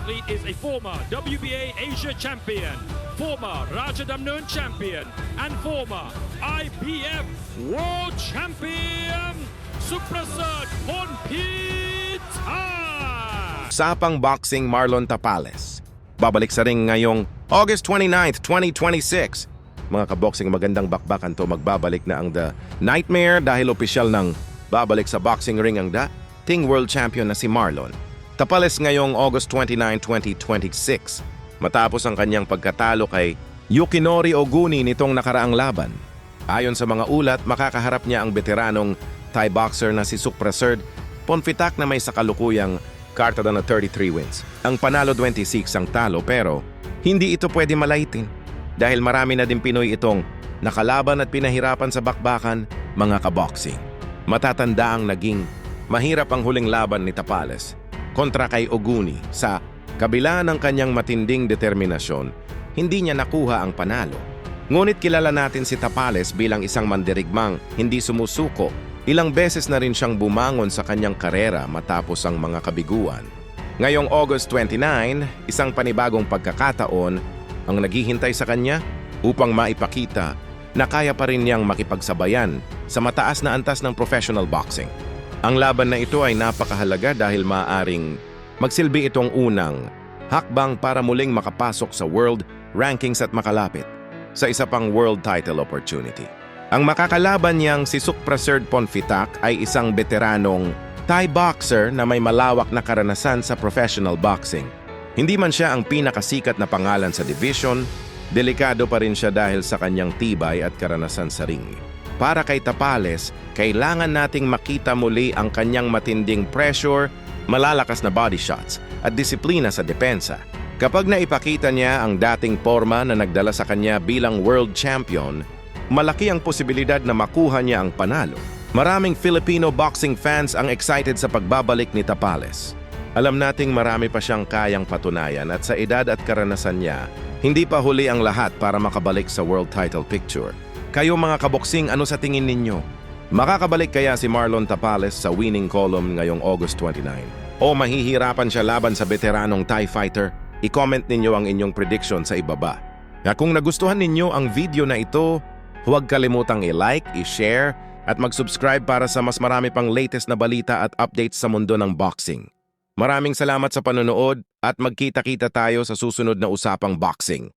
athlete is a former WBA Asia champion, former Raja Damnoon champion, and former IBF world champion, Suprasad Ponpita! Usapang boxing Marlon Tapales. Babalik sa ring ngayong August 29th, 2026. Mga kaboxing, magandang bakbakan to. Magbabalik na ang The Nightmare dahil opisyal ng babalik sa boxing ring ang dating world champion na si Marlon Tapales ngayong August 29, 2026. Matapos ang kanyang pagkatalo kay Yukinori Oguni nitong nakaraang laban. Ayon sa mga ulat, makakaharap niya ang veteranong Thai boxer na si Suprasad Ponpita na may sakalukuyang kartada na 33 wins. Ang panalo 26 ang talo, pero hindi ito pwede malaitin dahil marami na din Pinoy itong nakalaban at pinahirapan sa bakbakan, mga kaboxing. Matatanda ang naging mahirap ang huling laban ni Tapales kontra kay Oguni. Sa kabila ng kanyang matinding determinasyon, hindi niya nakuha ang panalo. Ngunit kilala natin si Tapales bilang isang mandirigmang hindi sumusuko. Ilang beses na rin siyang bumangon sa kanyang karera matapos ang mga kabiguan. Ngayong August 29, isang panibagong pagkakataon ang naghihintay sa kanya upang maipakita na kaya pa rin niyang makipagsabayan sa mataas na antas ng professional boxing. Ang laban na ito ay napakahalaga dahil maaaring magsilbi itong unang hakbang para muling makapasok sa world rankings at makalapit sa isa pang world title opportunity. Ang makakalaban niyang si Suprasad Ponpita ay isang veteranong Thai boxer na may malawak na karanasan sa professional boxing. Hindi man siya ang pinakasikat na pangalan sa division, delikado pa rin siya dahil sa kanyang tibay at karanasan sa ring. Para kay Tapales, kailangan nating makita muli ang kanyang matinding pressure, malalakas na body shots at disiplina sa depensa. Kapag naipakita niya ang dating forma na nagdala sa kanya bilang world champion, malaki ang posibilidad na makuha niya ang panalo. Maraming Filipino boxing fans ang excited sa pagbabalik ni Tapales. Alam nating marami pa siyang kayang patunayan at sa edad at karanasan niya, hindi pa huli ang lahat para makabalik sa world title picture. Kayo mga kaboksing, ano sa tingin ninyo? Makakabalik kaya si Marlon Tapales sa winning column ngayong August 29? O mahihirapan siya laban sa veteranong Thai fighter? I-comment ninyo ang inyong prediction sa ibaba. At kung nagustuhan ninyo ang video na ito, huwag kalimutang i-like, i-share, at mag-subscribe para sa mas marami pang latest na balita at updates sa mundo ng boxing. Maraming salamat sa panonood at magkita-kita tayo sa susunod na usapang boxing.